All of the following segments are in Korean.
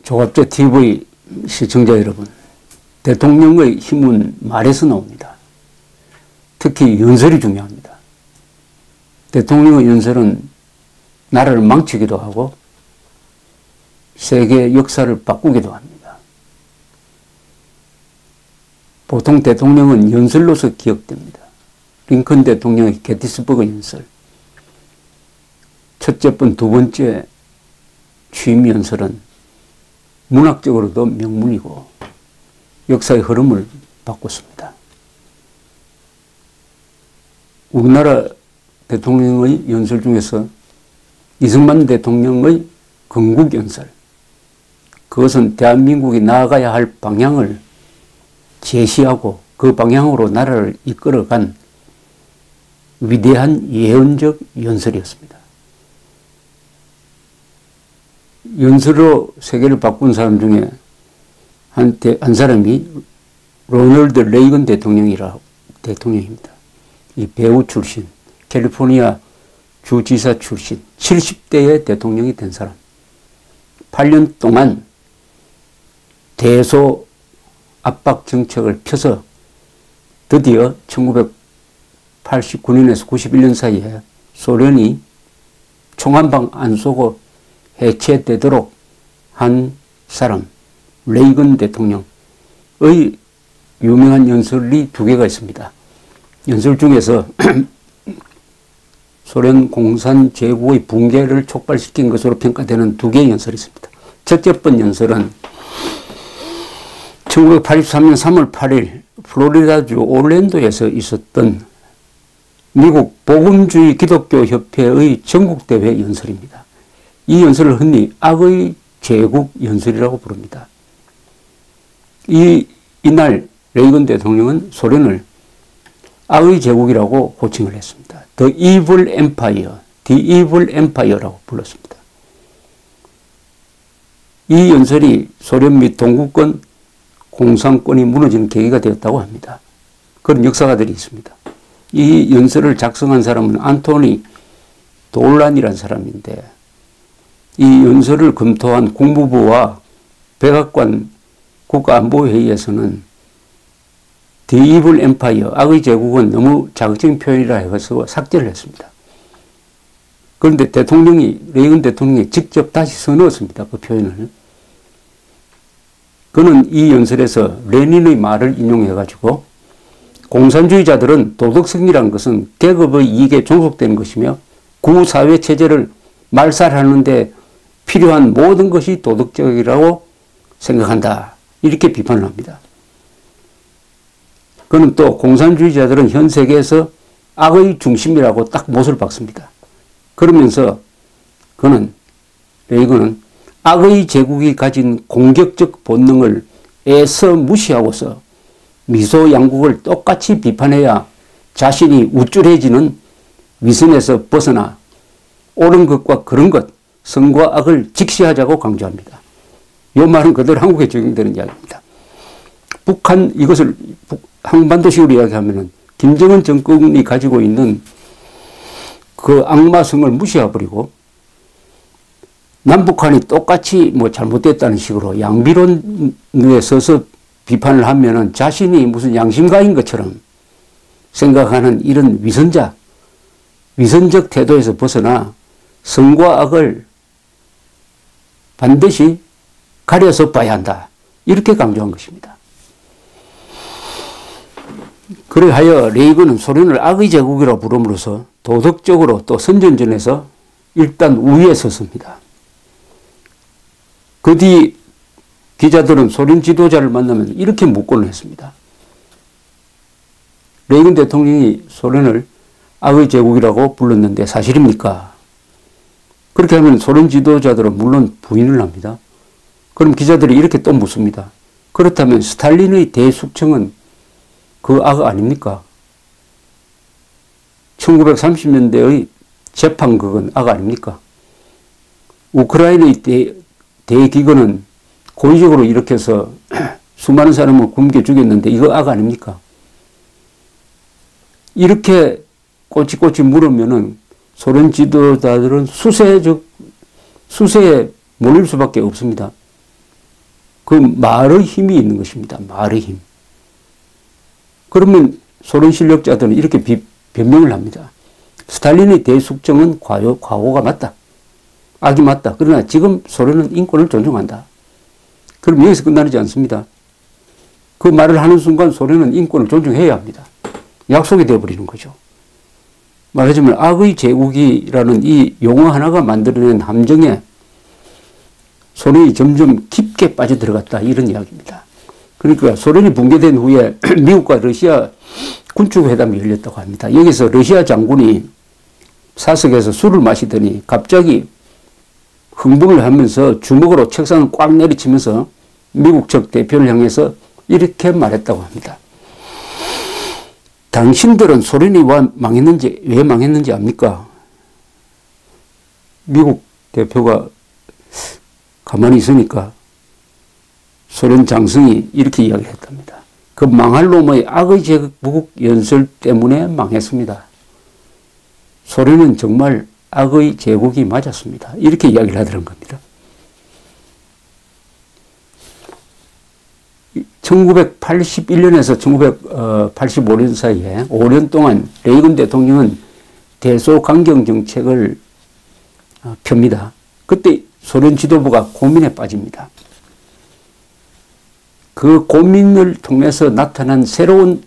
조갑제 TV 시청자 여러분, 대통령의 힘은 말에서 나옵니다. 특히 연설이 중요합니다. 대통령의 연설은 나라를 망치기도 하고 세계 역사를 바꾸기도 합니다. 보통 대통령은 연설로서 기억됩니다. 링컨 대통령의 게티스버그 연설, 첫째 번, 두 번째 취임 연설은 문학적으로도 명문이고 역사의 흐름을 바꿨습니다. 우리나라 대통령의 연설 중에서 이승만 대통령의 건국 연설, 그것은 대한민국이 나아가야 할 방향을 제시하고 그 방향으로 나라를 이끌어간 위대한 예언적 연설이었습니다. 연설로 세계를 바꾼 사람 중에 한 사람이 로널드 레이건 대통령입니다. 이 배우 출신, 캘리포니아 주지사 출신, 70대의 대통령이 된 사람. 8년 동안 대소 압박 정책을 펴서 드디어 1989년에서 91년 사이에 소련이 총 한 방 안 쏘고 해체되도록 한 사람, 레이건 대통령의 유명한 연설이 두 개가 있습니다. 연설 중에서 소련 공산 제국의 붕괴를 촉발시킨 것으로 평가되는 두 개의 연설이 있습니다. 첫째 번 연설은 1983년 3월 8일 플로리다주 올랜도에서 있었던 미국 복음주의 기독교 협회의 전국대회 연설입니다. 이 연설을 흔히 악의 제국 연설이라고 부릅니다. 이날 레이건 대통령은 소련을 악의 제국이라고 호칭을 했습니다. The Evil Empire, The Evil Empire라고 불렀습니다. 이 연설이 소련 및 동구권 공산권이 무너지는 계기가 되었다고 합니다. 그런 역사가들이 있습니다. 이 연설을 작성한 사람은 안토니 돌란이라는 사람인데, 이 연설을 검토한 국무부와 백악관 국가안보회의에서는 The Evil Empire, 악의 제국은 너무 자극적인 표현이라 해서 삭제를 했습니다. 그런데 레이건 대통령이 직접 다시 써넣었습니다. 그 표현을. 그는 이 연설에서 레닌의 말을 인용해가지고 공산주의자들은 도덕성이라는 것은 계급의 이익에 종속되는 것이며 구사회 체제를 말살하는 데 필요한 모든 것이 도덕적이라고 생각한다. 이렇게 비판을 합니다. 그는 또 공산주의자들은 현 세계에서 악의 중심이라고 딱 못을 박습니다. 그러면서 레이건은 악의 제국이 가진 공격적 본능을 애써 무시하고서 미소 양국을 똑같이 비판해야 자신이 우쭐해지는 위선에서 벗어나 옳은 것과 그른 것, 선과 악을 직시하자고 강조합니다. 이 말은 그대로 한국에 적용되는 이야기입니다. 이것을 한반도식으로 이야기하면은 김정은 정권이 가지고 있는 그 악마성을 무시해버리고 남북한이 똑같이 잘못됐다는 식으로 양비론에 서서 비판을 하면은 자신이 무슨 양심가인 것처럼 생각하는 이런 위선적 태도에서 벗어나 선과 악을 반드시 가려서 봐야 한다. 이렇게 강조한 것입니다. 그래하여 레이건은 소련을 악의 제국이라고 부름으로써 도덕적으로 또 선전전에서 일단 우위에 섰습니다. 그 뒤 기자들은 소련 지도자를 만나면 이렇게 묻곤 했습니다. 레이건 대통령이 소련을 악의 제국이라고 불렀는데 사실입니까? 그렇게 하면 소련 지도자들은 물론 부인을 합니다. 그럼 기자들이 이렇게 또 묻습니다. 그렇다면 스탈린의 대숙청은 그 악 아닙니까? 1930년대의 재판극은 악 아닙니까? 우크라이나의 대기근은 고의적으로 일으켜서 수많은 사람을 굶겨 죽였는데 이거 악 아닙니까? 이렇게 꼬치꼬치 물으면은 소련 지도자들은 수세에 몰릴 수밖에 없습니다. 그 말의 힘이 있는 것입니다. 말의 힘. 그러면 소련 실력자들은 이렇게 변명을 합니다. 스탈린의 대숙정은 과거가 맞다. 악이 맞다. 그러나 지금 소련은 인권을 존중한다. 그럼 여기서 끝나지 않습니다. 그 말을 하는 순간 소련은 인권을 존중해야 합니다. 약속이 되어버리는 거죠. 말하자면 악의 제국이라는 이 용어 하나가 만들어낸 함정에 소련이 점점 깊게 빠져들어갔다. 이런 이야기입니다. 그러니까 소련이 붕괴된 후에 미국과 러시아 군축 회담이 열렸다고 합니다. 여기서 러시아 장군이 사석에서 술을 마시더니 갑자기 흥분을 하면서 주먹으로 책상을 꽉 내리치면서 미국 측 대표를 향해서 이렇게 말했다고 합니다. 당신들은 소련이 왜 망했는지 압니까? 미국 대표가 가만히 있으니까 소련 장성이 이렇게 이야기를 했답니다. 그 망할 놈의 악의 제국 연설 때문에 망했습니다. 소련은 정말 악의 제국이 맞았습니다. 이렇게 이야기를 하더란 겁니다. 1981년에서 1985년 사이에 5년 동안 레이건 대통령은 대소강경 정책을 펴니다. 그때 소련 지도부가 고민에 빠집니다. 그 고민을 통해서 나타난 새로운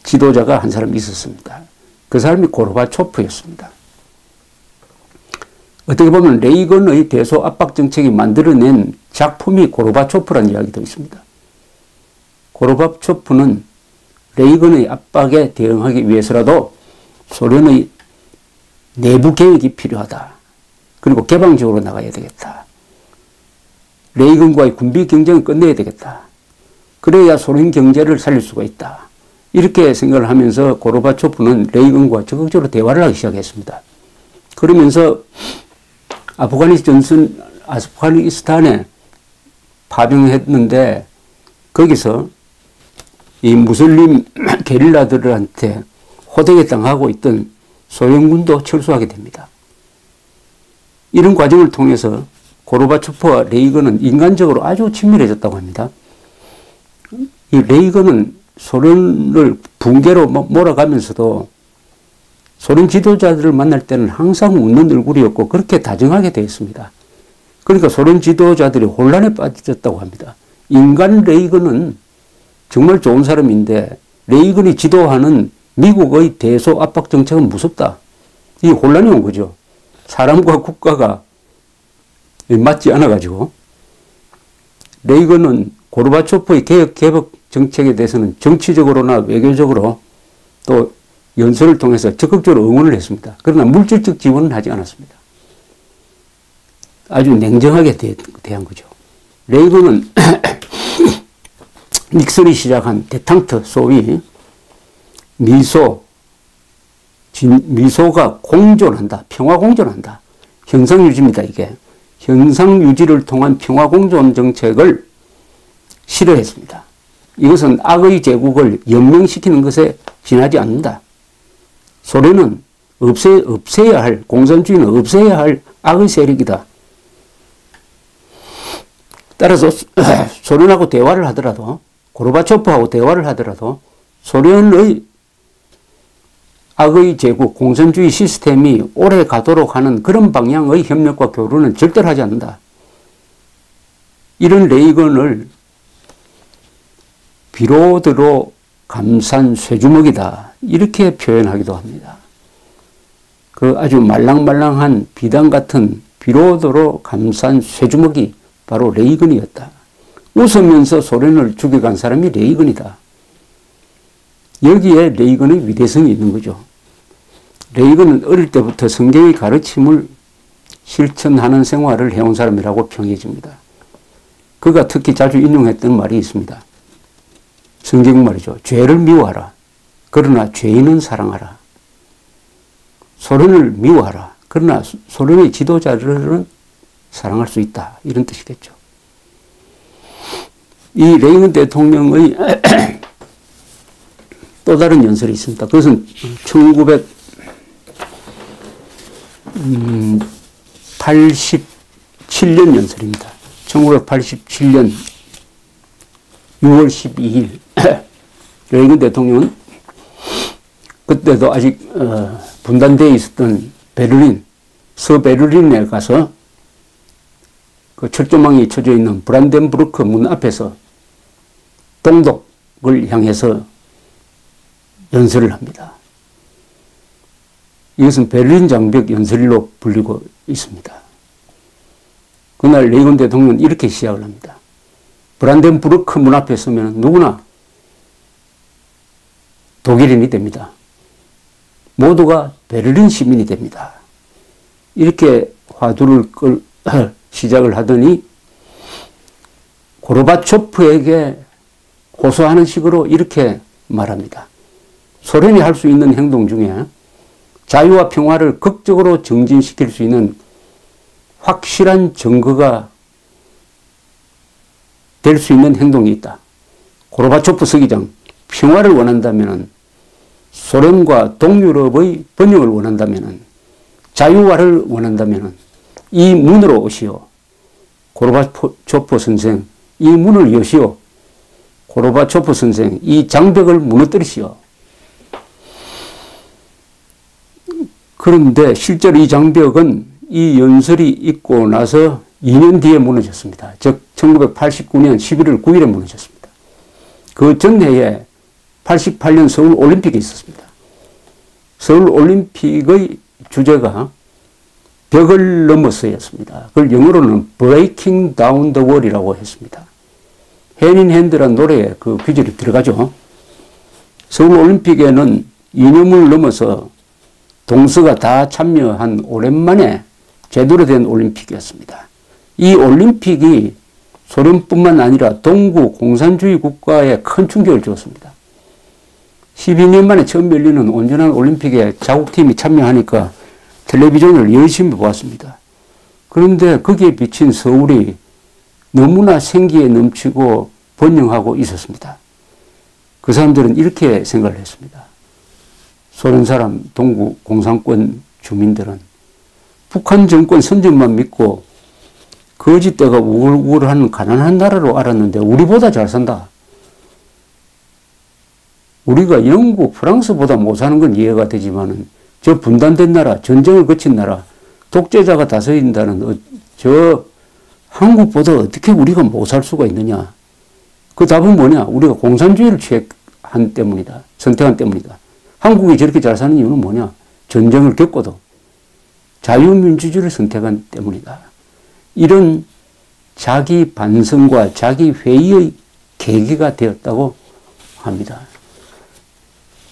지도자가 한 사람 있었습니다. 그 사람이 고르바초프였습니다. 어떻게 보면 레이건의 대소 압박 정책이 만들어낸 작품이 고르바초프라는 이야기도 있습니다. 고르바초프는 레이건의 압박에 대응하기 위해서라도 소련의 내부 개혁이 필요하다. 그리고 개방적으로 나가야 되겠다. 레이건과의 군비 경쟁을 끝내야 되겠다. 그래야 소련 경제를 살릴 수가 있다. 이렇게 생각을 하면서 고르바초프는 레이건과 적극적으로 대화를 하기 시작했습니다. 그러면서 아프가니스탄에 파병했는데 거기서 이 무슬림 게릴라들한테 호되게 당하고 있던 소련군도 철수하게 됩니다. 이런 과정을 통해서 고르바초프와 레이건은 인간적으로 아주 친밀해졌다고 합니다. 이 레이건은 소련을 붕괴로 몰아가면서도 소련 지도자들을 만날 때는 항상 웃는 얼굴이었고 그렇게 다정하게 되었습니다. 그러니까 소련 지도자들이 혼란에 빠졌다고 합니다. 인간 레이건은 정말 좋은 사람인데 레이건이 지도하는 미국의 대소 압박 정책은 무섭다. 이 혼란이 온 거죠. 사람과 국가가 맞지 않아가지고 레이건은 고르바초프의 개혁 정책에 대해서는 정치적으로나 외교적으로 또 연설을 통해서 적극적으로 응원을 했습니다. 그러나 물질적 지원은 하지 않았습니다. 아주 냉정하게 대한 거죠. 레이건은 닉슨이 시작한 데탕트 소위 미소가 공존한다. 평화공존한다. 형상유지입니다. 이게. 형상유지를 통한 평화공존 정책을 실현했습니다. 이것은 악의 제국을 연명시키는 것에 지나지 않는다. 소련은 없애야 할, 공산주의는 없애야 할 악의 세력이다. 따라서 소련하고 대화를 하더라도 고르바초프하고 대화를 하더라도 소련의 악의 제국, 공산주의 시스템이 오래 가도록 하는 그런 방향의 협력과 교류는 절대로 하지 않는다. 이런 레이건을 비로드로 감싼 쇠주먹이다. 이렇게 표현하기도 합니다. 그 아주 말랑말랑한 비단 같은 비로드로 감싼 쇠주먹이 바로 레이건이었다. 웃으면서 소련을 죽여간 사람이 레이건이다. 여기에 레이건의 위대성이 있는 거죠. 레이건은 어릴 때부터 성경의 가르침을 실천하는 생활을 해온 사람이라고 평해집니다. 그가 특히 자주 인용했던 말이 있습니다. 성경 말이죠. 죄를 미워하라. 그러나 죄인은 사랑하라. 소련을 미워하라. 그러나 소련의 지도자들은 사랑할 수 있다. 이런 뜻이겠죠. 이 레이건 대통령의 또 다른 연설이 있습니다. 그것은 1987년 연설입니다. 1987년 6월 12일 레이건 대통령은 그때도 아직 분단되어 있었던 베를린, 서베를린에 가서 그 철조망이 쳐져 있는 브란덴부르크 문 앞에서 동독을 향해서 연설을 합니다. 이것은 베를린 장벽 연설로 불리고 있습니다. 그날 레이건 대통령은 이렇게 시작을 합니다. 브란덴부르크 문 앞에 서면 누구나 독일인이 됩니다. 모두가 베를린 시민이 됩니다. 이렇게 화두를 시작을 하더니 고르바초프에게 호소하는 식으로 이렇게 말합니다. 소련이 할 수 있는 행동 중에 자유와 평화를 극적으로 정진시킬 수 있는 확실한 증거가 될 수 있는 행동이 있다. 고르바초프 서기장, 평화를 원한다면, 소련과 동유럽의 번영을 원한다면, 자유화를 원한다면 이 문으로 오시오. 고르바초프 선생, 이 문을 여시오. 고르바초프 선생, 이 장벽을 무너뜨리시오. 그런데 실제로 이 장벽은 이 연설이 있고 나서 2년 뒤에 무너졌습니다. 즉 1989년 11월 9일에 무너졌습니다. 그 전해에 88년 서울올림픽이 있었습니다. 서울올림픽의 주제가 벽을 넘어서였습니다. 그걸 영어로는 Breaking Down the Wall이라고 했습니다. Hand in Hand라는 노래에 그 귀절이 들어가죠. 서울올림픽에는 이념을 넘어서 동서가 다 참여한 오랜만에 제대로 된 올림픽이었습니다. 이 올림픽이 소련뿐만 아니라 동구 공산주의 국가에 큰 충격을 주었습니다. 12년 만에 처음 열리는 온전한 올림픽에 자국팀이 참여하니까 텔레비전을 열심히 보았습니다. 그런데 거기에 비친 서울이 너무나 생기에 넘치고 번영하고 있었습니다. 그 사람들은 이렇게 생각을 했습니다. 소련 사람, 동구 공산권 주민들은 북한 정권 선전만 믿고 거짓대가 우글우글하는 가난한 나라로 알았는데 우리보다 잘 산다. 우리가 영국, 프랑스보다 못 사는 건 이해가 되지만은 저 분단된 나라, 전쟁을 거친 나라, 독재자가 다스린다는 저 한국보다 어떻게 우리가 못 살 수가 있느냐. 그 답은 뭐냐? 우리가 공산주의를 선택한 때문이다. 한국이 저렇게 잘 사는 이유는 뭐냐? 전쟁을 겪고도 자유민주주의를 선택한 때문이다. 이런 자기 반성과 자기 회의의 계기가 되었다고 합니다.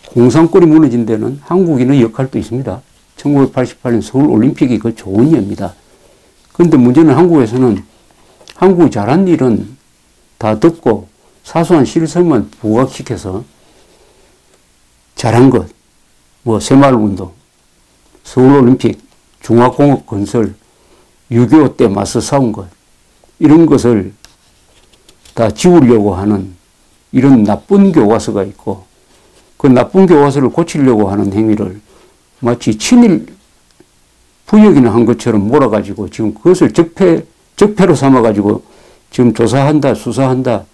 공산권이 무너진 데는 한국인의 역할도 있습니다. 1988년 서울올림픽이 그 좋은 예입니다. 그런데 문제는 한국에서는 한국이 잘한 일은 다 듣고 사소한 실수만 부각시켜서 잘한 것, 뭐 새마을운동, 서울올림픽, 중화공업 건설, 6.25 때 맞서 싸운 것, 이런 것을 다 지우려고 하는 이런 나쁜 교과서가 있고 그 나쁜 교과서를 고치려고 하는 행위를 마치 친일 부역이나 한 것처럼 몰아가지고 지금 그것을 적폐로 삼아가지고 지금 조사한다, 수사한다,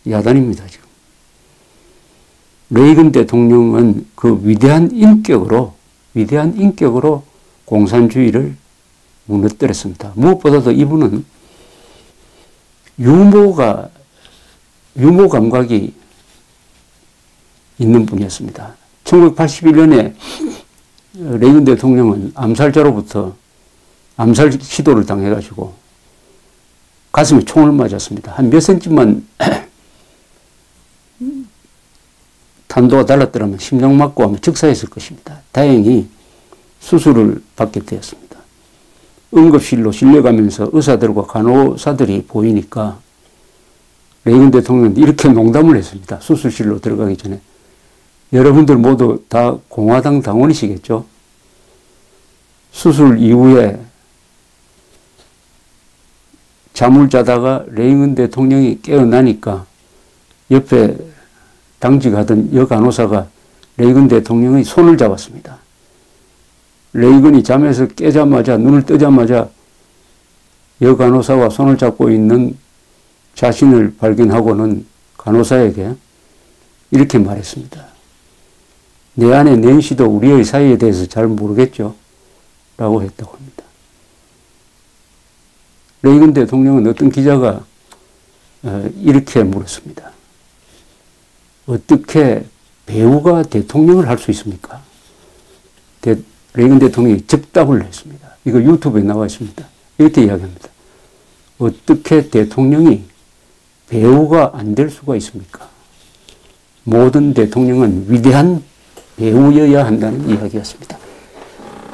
야단입니다, 지금. 레이건 대통령은 그 위대한 인격으로 공산주의를 무너뜨렸습니다. 무엇보다도 이분은 유머 감각이 있는 분이었습니다. 1981년에 레이건 대통령은 암살자로부터 암살 시도를 당해가지고 가슴에 총을 맞았습니다. 한 몇 센치만 탄도가 달랐더라면 심장 맞고 하면 즉사했을 것입니다. 다행히 수술을 받게 되었습니다. 응급실로 실려가면서 의사들과 간호사들이 보이니까 레이건 대통령은 이렇게 농담을 했습니다. 수술실로 들어가기 전에. 여러분들 모두 다 공화당 당원이시겠죠? 수술 이후에 잠을 자다가 레이건 대통령이 깨어나니까 옆에 당직하던 여간호사가 레이건 대통령의 손을 잡았습니다. 레이건이 잠에서 깨자마자 눈을 뜨자마자 여간호사와 손을 잡고 있는 자신을 발견하고는 간호사에게 이렇게 말했습니다. 내 아내 낸시도 우리의 사이에 대해서 잘 모르겠죠? 라고 했다고 합니다. 레이건 대통령은 어떤 기자가 이렇게 물었습니다. 어떻게 배우가 대통령을 할 수 있습니까? 레이건 대통령이 즉답을 했습니다. 이거 유튜브에 나와 있습니다. 이렇게 이야기합니다. 어떻게 대통령이 배우가 안 될 수가 있습니까? 모든 대통령은 위대한 배우여야 한다는 이야기였습니다.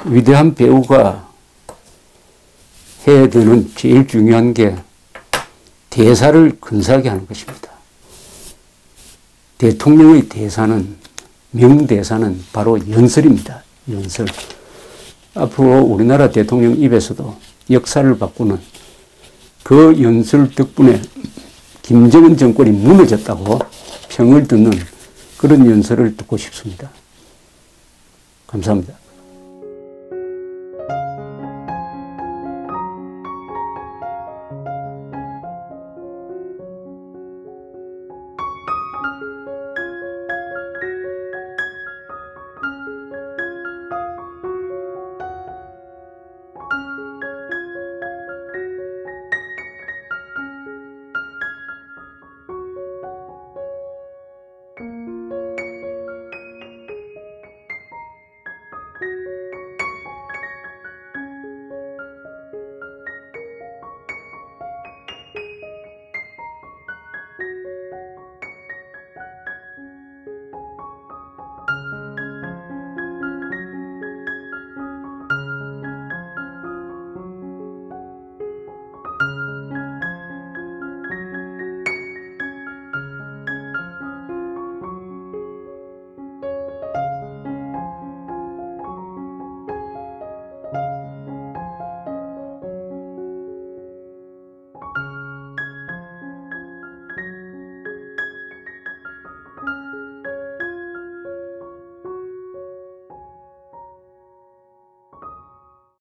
위대한 배우가 해야 되는 제일 중요한 게 대사를 근사하게 하는 것입니다. 대통령의 대사는, 명대사는 바로 연설입니다. 연설. 앞으로 우리나라 대통령 입에서도 역사를 바꾸는 그 연설 덕분에 김정은 정권이 무너졌다고 평을 듣는 그런 연설을 듣고 싶습니다. 감사합니다.